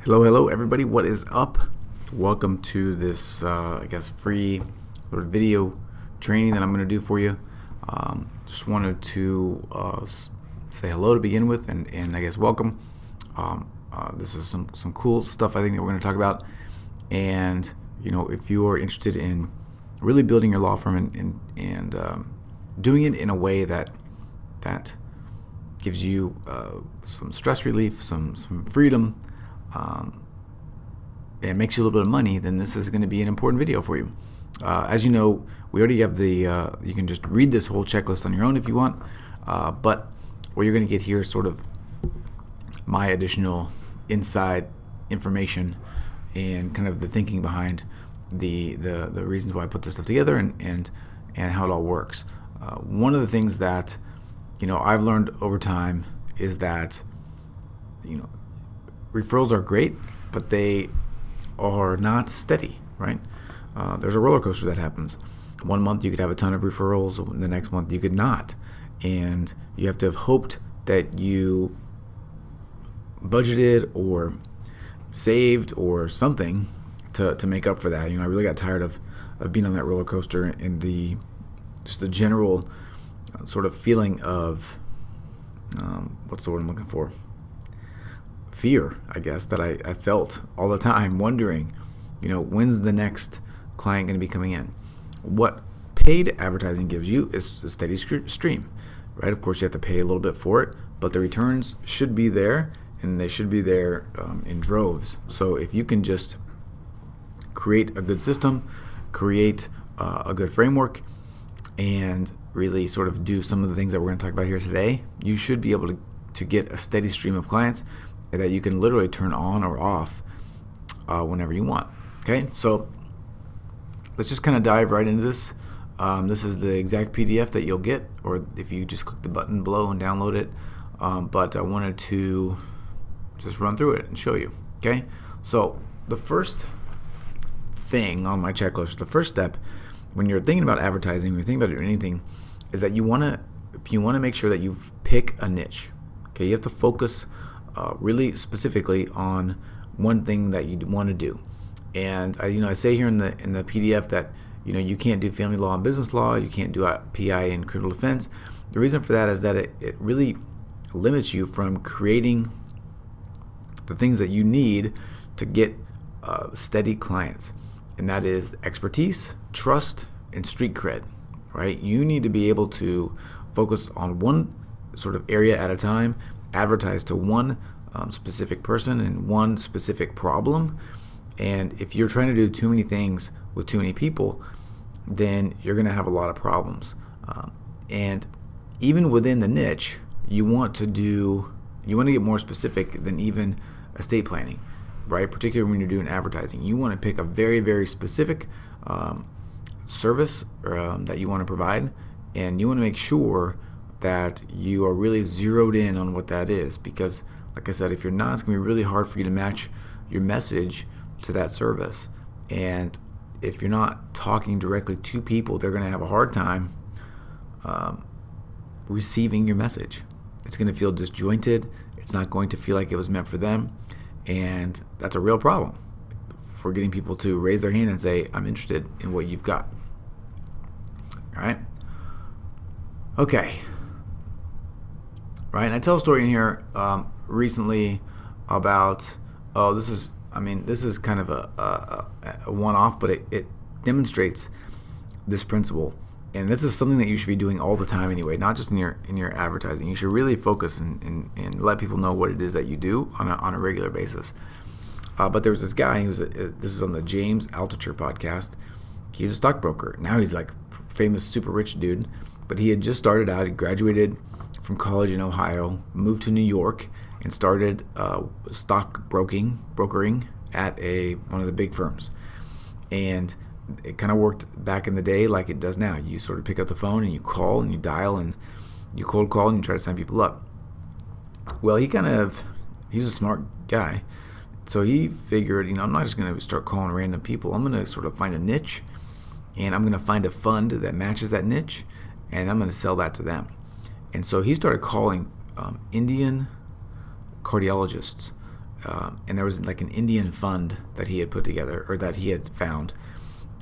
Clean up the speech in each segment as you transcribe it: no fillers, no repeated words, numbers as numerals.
Hello, everybody. What is up? Welcome to this, free sort of video training that I'm going to do for you. Just wanted to say hello to begin with, and I guess welcome. This is some cool stuff I think that we're going to talk about. And if you are interested in really building your law firm and doing it in a way that gives you some stress relief, some freedom, and makes you a little bit of money, then this is going to be an important video for you. As you know, we already have you can just read this whole checklist on your own if you want, but what you're going to get here is sort of my additional inside information and kind of the thinking behind the reasons why I put this stuff together and how it all works. One of the things that I've learned over time is that referrals are great, but they are not steady, right? There's a roller coaster that happens. One month you could have a ton of referrals, and the next month you could not. And you have to have hoped that you budgeted or saved or something to make up for that. I really got tired of being on that roller coaster and the general sort of feeling of what's the word I'm looking for? Fear, I guess, that I felt all the time, wondering, when's the next client going to be coming in? What paid advertising gives you is a steady stream, right? Of course, you have to pay a little bit for it, but the returns should be there, and they should be there in droves. So if you can just create a good system, create a good framework, and really sort of do some of the things that we're going to talk about here today, you should be able to get a steady stream of clients that you can literally turn on or off whenever you want. Okay, so let's just kind of dive right into this. This is the exact PDF that you'll get, or if you just click the button below and download it. But I wanted to just run through it and show you. Okay, so the first thing on my checklist, the first step when you're thinking about advertising, when you're thinking about anything, is that you want to make sure that you pick a niche. Okay, you have to focus really specifically on one thing that you want to do. And I say here in the PDF that you can't do family law and business law, you can't do PI and criminal defense. The reason for that is that it really limits you from creating the things that you need to get steady clients, and that is expertise, trust, and street cred. Right? You need to be able to focus on one sort of area at a time, advertise to one specific person and one specific problem. And if you're trying to do too many things with too many people, then you're going to have a lot of problems. And even within the niche, you want to get more specific than even estate planning, right? Particularly when you're doing advertising, you want to pick a very, very specific service that you want to provide, and you want to make sure that you are really zeroed in on what that is, because like I said, if you're not, it's going to be really hard for you to match your message to that service. And if you're not talking directly to people, they're going to have a hard time receiving your message. It's going to feel disjointed. It's not going to feel like it was meant for them, and that's a real problem for getting people to raise their hand and say, I'm interested in what you've got. All right? Okay. Right, and I tell a story in here recently about, this is kind of a one-off, but it demonstrates this principle. And this is something that you should be doing all the time anyway, not just in your advertising. You should really focus and let people know what it is that you do on a regular basis. But there was this guy, this is on the James Altucher podcast. He's a stockbroker. Now he's like famous, super rich dude. But he had just started out. He graduated from college in Ohio, moved to New York, and started brokering at one of the big firms. And it kind of worked back in the day like it does now. You sort of pick up the phone and you call and you dial and you cold call and you try to sign people up. Well, he was a smart guy. So he figured, I'm not just going to start calling random people. I'm going to sort of find a niche, and I'm going to find a fund that matches that niche, and I'm going to sell that to them. And so he started calling Indian cardiologists and there was like an Indian fund that he had put together, or that he had found,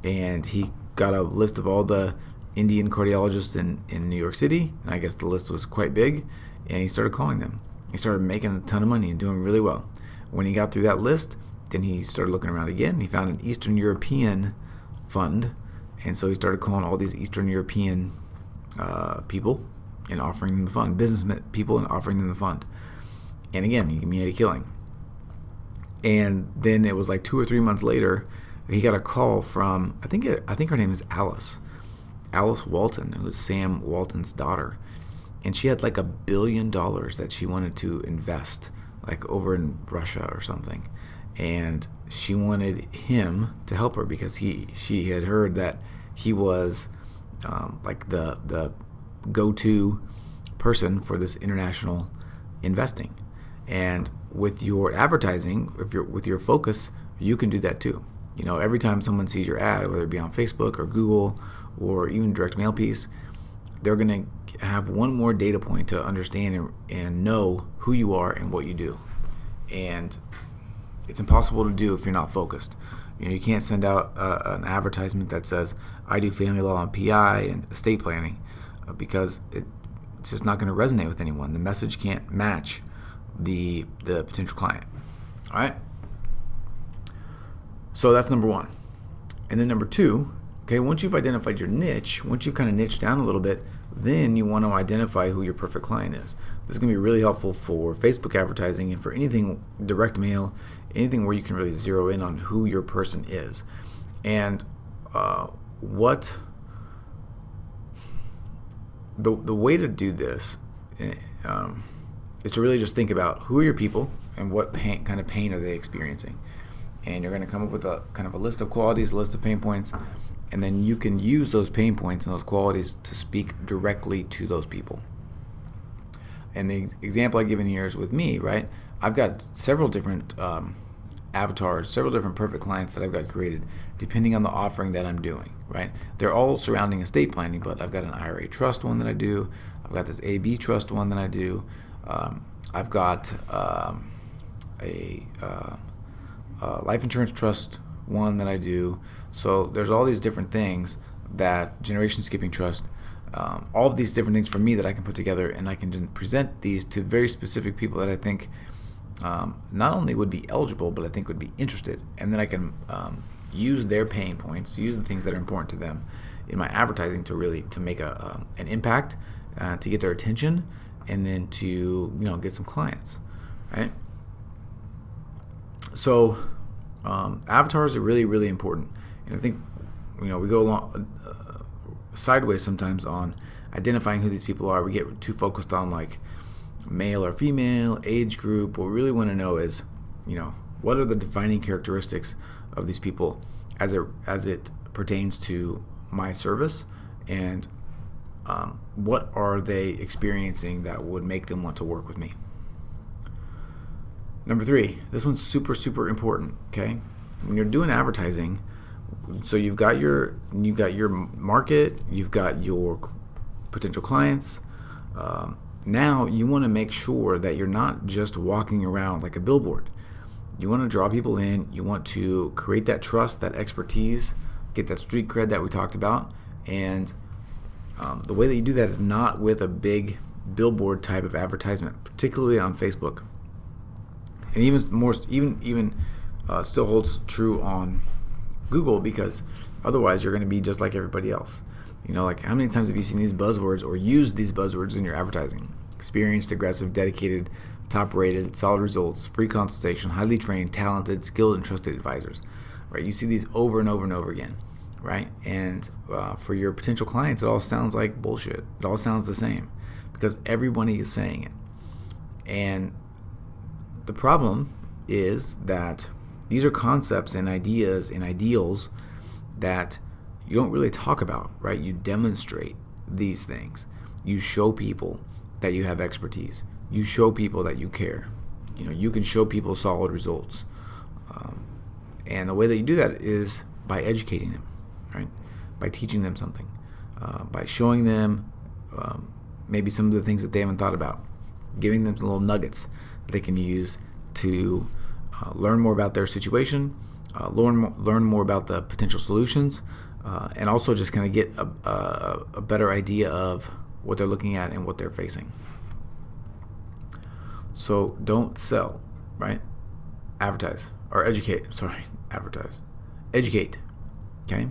and he got a list of all the Indian cardiologists in New York City, and I guess the list was quite big, and he started calling them. He started making a ton of money and doing really well. When he got through that list, then he started looking around again. He found an Eastern European fund, and so he started calling all these Eastern European people and offering them the fund, business people, and offering them the fund. And again, he made a killing. And then it was like 2 or 3 months later, he got a call from, I think her name is Alice Walton, who was Sam Walton's daughter. And she had like $1 billion that she wanted to invest, like over in Russia or something. And she wanted him to help her because she had heard that he was like the go-to person for this international investing. And with your advertising, with your focus, you can do that too. You know, every time someone sees your ad, whether it be on Facebook or Google or even direct mail piece, they're going to have one more data point to understand and know who you are and what you do. And it's impossible to do if you're not focused. You know, you can't send out an advertisement that says, I do family law and PI and estate planning, because it's just not going to resonate with anyone. The message can't match the potential client. All right? So that's number one. And then number two, okay, once you've identified your niche, once you've kind of niched down a little bit, then you want to identify who your perfect client is. This is going to be really helpful for Facebook advertising and for anything direct mail, anything where you can really zero in on who your person is. And what the way to do this is to really just think about who are your people and what kind of pain are they experiencing. And you're going to come up with a kind of a list of qualities, a list of pain points, and then you can use those pain points and those qualities to speak directly to those people. And the example I give in here is with me, right? I've got several different avatars, several different perfect clients that I've got created depending on the offering that I'm doing, right? They're all surrounding estate planning, but I've got an IRA trust one that I do. I've got this AB trust one that I do. I've got a life insurance trust one that I do. So there's all these different things that generation skipping trust, all of these different things for me that I can put together, and I can present these to very specific people that I think not only would be eligible, but I think would be interested. And then I can use their pain points, use the things that are important to them in my advertising to make an impact, to get their attention, and then to get some clients, right? So avatars are really, really important. And I think we go along sideways sometimes on identifying who these people are. We get too focused on like male or female, age group. What we really want to know is, what are the defining characteristics of these people as it pertains to my service, and what are they experiencing that would make them want to work with me. Number 3, this one's super, super important, okay? When you're doing advertising, so you've got your market, you've got your potential clients. Now you want to make sure that you're not just walking around like a billboard. You want to draw people in. You want to create that trust, that expertise, get that street cred that we talked about. And the way that you do that is not with a big billboard type of advertisement, particularly on Facebook. And even still holds true on Google, because otherwise you're going to be just like everybody else. Like how many times have you seen these buzzwords or used these buzzwords in your advertising? Experienced, aggressive, dedicated, top rated, solid results, free consultation, highly trained, talented, skilled, and trusted advisors, right? You see these over and over and over again, right? And for your potential clients, it all sounds like bullshit. It all sounds the same because everybody is saying it. And the problem is that these are concepts and ideas and ideals that you don't really talk about, right? You demonstrate these things. You show people that you have expertise. You show people that you care. You can show people solid results. And the way that you do that is by educating them, right? By teaching them something, by showing them maybe some of the things that they haven't thought about, giving them some little nuggets that they can use to learn more about their situation, learn more about the potential solutions, and also just kind of get a better idea of what they're looking at and what they're facing. So don't sell, right? Advertise or educate. Sorry, advertise. Educate. Okay.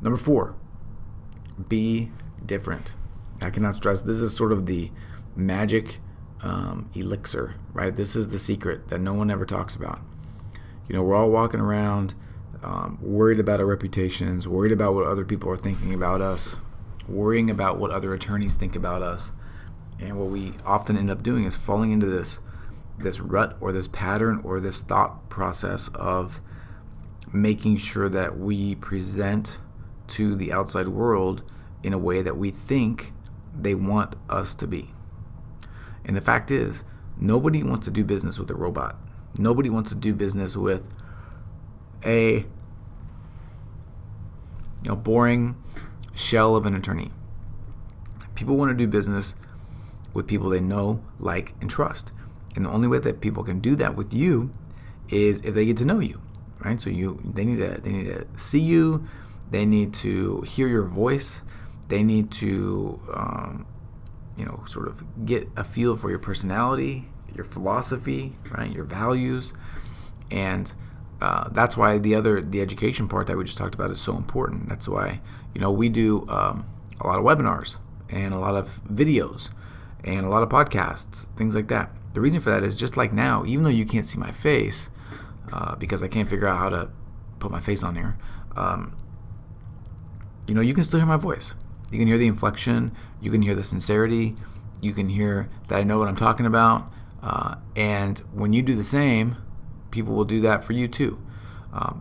Number 4, be different. I cannot stress, this is sort of the magic elixir, right? This is the secret that no one ever talks about. We're all walking around worried about our reputations, worried about what other people are thinking about us, worrying about what other attorneys think about us. And what we often end up doing is falling into this rut or this pattern or this thought process of making sure that we present to the outside world in a way that we think they want us to be. And the fact is, nobody wants to do business with a robot. Nobody wants to do business with a boring shell of an attorney. People want to do business with people they know, like, and trust. And the only way that people can do that with you is if they get to know you, right? So they need to see you, they need to hear your voice, they need to sort of get a feel for your personality, your philosophy, right? Your values. And that's why the education part that we just talked about is so important. That's why we do a lot of webinars and a lot of videos and a lot of podcasts, things like that. The reason for that is just like now, even though you can't see my face because I can't figure out how to put my face on here, you can still hear my voice. You can hear the inflection, you can hear the sincerity, you can hear that I know what I'm talking about, and when you do the same, people will do that for you too.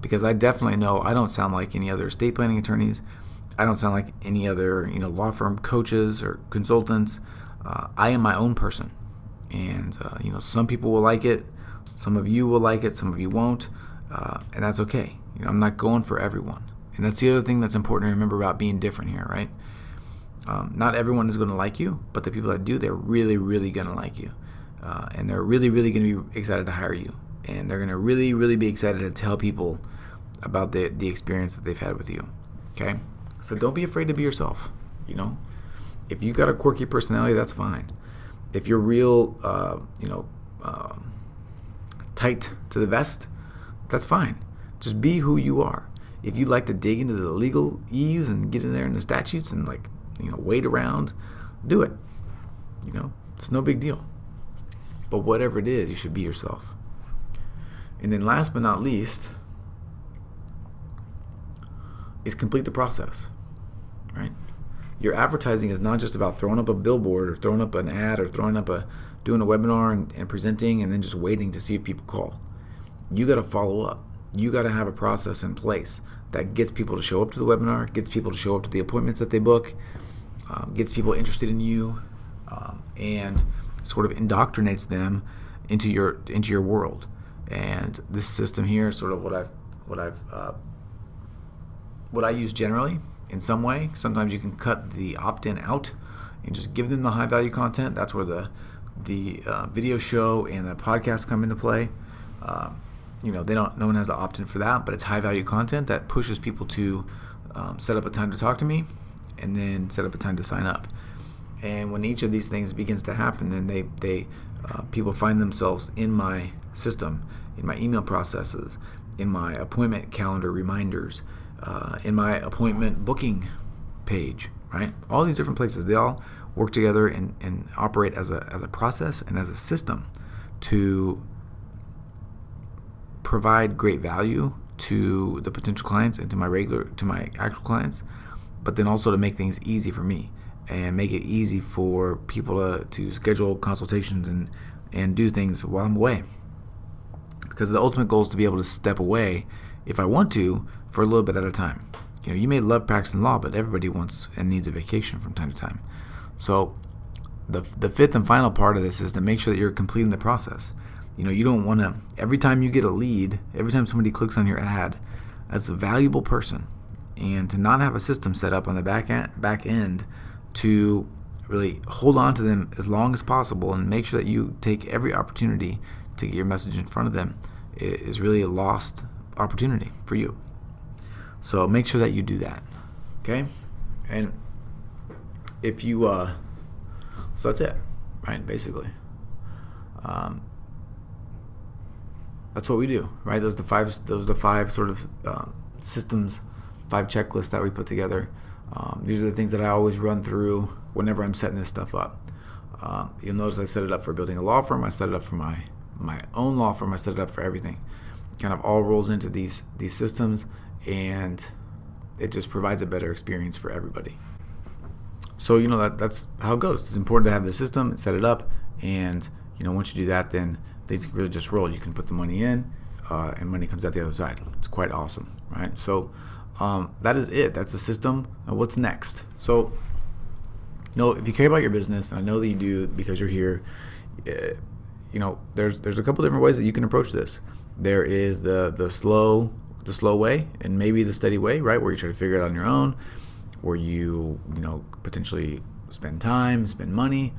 Because I definitely know I don't sound like any other estate planning attorneys. I don't sound like any other law firm coaches or consultants. I am my own person, and some people will like it, some of you will like it, some of you won't, and that's okay. I'm not going for everyone, and that's the other thing that's important to remember about being different here, right? Not everyone is going to like you, but the people that do, they're really, really going to like you, and they're really, really going to be excited to hire you, and they're going to really, really be excited to tell people about the experience that they've had with you. Okay, so don't be afraid to be yourself. If you got a quirky personality, that's fine. If you're real, tight to the vest, that's fine. Just be who you are. If you like to dig into the legalese and get in there in the statutes and wait around, do it. It's no big deal. But whatever it is, you should be yourself. And then last but not least is complete the process, right? Your advertising is not just about throwing up a billboard or throwing up an ad or doing a webinar and presenting and then just waiting to see if people call. You got to follow up. You got to have a process in place that gets people to show up to the webinar, gets people to show up to the appointments that they book, gets people interested in you, and sort of indoctrinates them into your world. And this system here is sort of what I use generally in some way. Sometimes you can cut the opt-in out and just give them the high value content. That's where the video show and the podcast come into play. No one has to opt in for that, but it's high value content that pushes people to set up a time to talk to me and then set up a time to sign up. And when each of these things begins to happen, then people find themselves in my system, in my email processes, in my appointment calendar reminders, in my appointment booking page, right? All these different places, they all work together and operate as a process and as a system to provide great value to the potential clients and to my actual clients, but then also to make things easy for me and make it easy for people to schedule consultations and do things while I'm away. Because the ultimate goal is to be able to step away if I want to for a little bit at a time. You may love practicing law, but everybody wants and needs a vacation from time to time. So the fifth and final part of this is to make sure that you're completing the process. You don't want to, every time you get a lead, every time somebody clicks on your ad, that's a valuable person. And to not have a system set up on the back end to really hold on to them as long as possible and make sure that you take every opportunity to get your message in front of them is really a lost opportunity for you. So make sure that you do that. Okay? And if you, so that's it, right? Basically. That's what we do, right? Those are the five sort of systems, 5 checklists that we put together. These are the things that I always run through whenever I'm setting this stuff up. You'll notice I set it up for building a law firm. I set it up for my own law firm. I set it up for everything. It kind of all rolls into these systems, and it just provides a better experience for everybody. So that's how it goes. It's important to have the system, set it up, and once you do that, then things really just roll. You can put the money in, and money comes out the other side. It's quite awesome, right? So that is it. That's the system. Now, what's next? So if you care about your business, and I know that you do because you're here, there's a couple different ways that you can approach this. There is the slow way, and maybe the steady way, right, where you try to figure it out on your own, where you potentially spend time, spend money,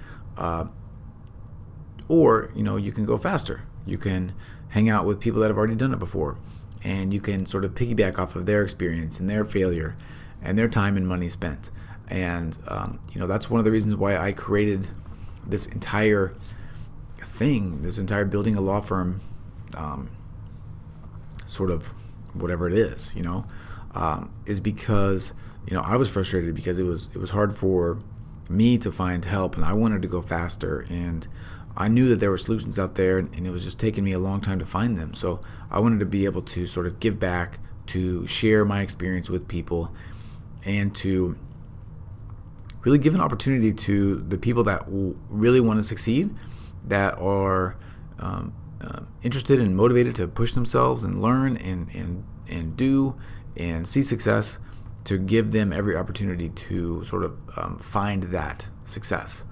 or you can go faster. You can hang out with people that have already done it before, and you can sort of piggyback off of their experience and their failure and their time and money spent. And that's one of the reasons why I created this entire thing, this entire building a law firm, sort of whatever it is, is because I was frustrated because it was hard for me to find help, and I wanted to go faster, and I knew that there were solutions out there, and it was just taking me a long time to find them. So I wanted to be able to sort of give back, to share my experience with people, and to really give an opportunity to the people that really want to succeed, that are interested and motivated to push themselves and learn and do and see success, to give them every opportunity to sort of find that success.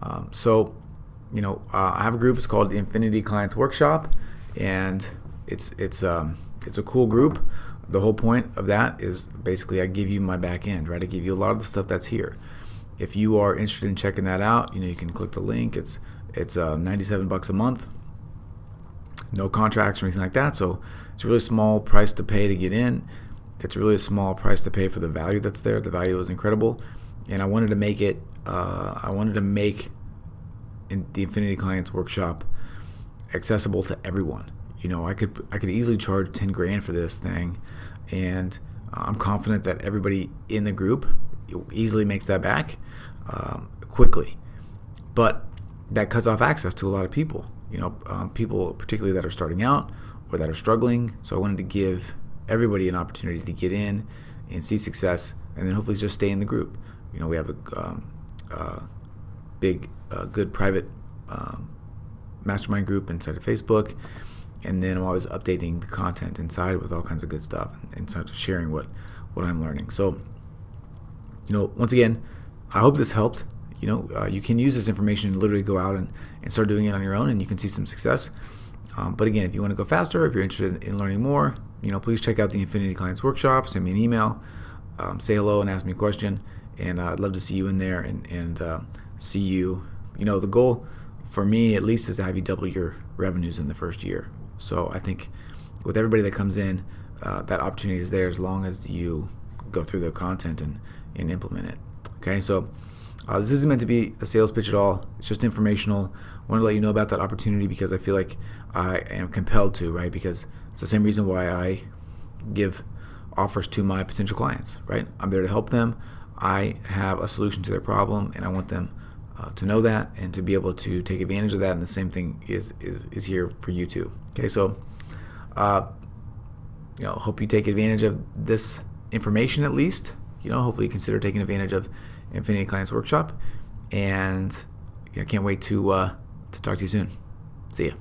I have a group. It's called the Infinity Clients Workshop, and it's a cool group. The whole point of that is basically I give you my back end, right? I give you a lot of the stuff that's here. If you are interested in checking that out, you can click the link. It's $97 a month, no contracts or anything like that. So it's a really small price to pay to get in. It's really a small price to pay for the value that's there. The value is incredible, and I wanted to make it. In the Infinity Clients Workshop accessible to everyone. I could easily charge $10,000 for this thing, and I'm confident that everybody in the group easily makes that back quickly. But that cuts off access to a lot of people. People particularly that are starting out or that are struggling. So I wanted to give everybody an opportunity to get in and see success, and then hopefully just stay in the group. We have a big, good private mastermind group inside of Facebook, and then I'm always updating the content inside with all kinds of good stuff and sort of sharing what I'm learning. So, once again, I hope this helped. You can use this information and literally go out and start doing it on your own, and you can see some success. But again, if you want to go faster, if you're interested in learning more, please check out the Infinity Clients Workshop. Send me an email, say hello, and ask me a question. And I'd love to see you in there and see you. The goal for me, at least, is to have you double your revenues in the first year. So I think with everybody that comes in, that opportunity is there as long as you go through the content and implement it. Okay, so this isn't meant to be a sales pitch at all. It's just informational. I want to let you know about that opportunity because I feel like I am compelled to, right? Because it's the same reason why I give offers to my potential clients, right? I'm there to help them. I have a solution to their problem, and I want them to know that and to be able to take advantage of that. And the same thing is here for you too. Okay, so hope you take advantage of this information at least. Hopefully you consider taking advantage of Infinity Clients Workshop, and I can't wait to talk to you soon. See ya.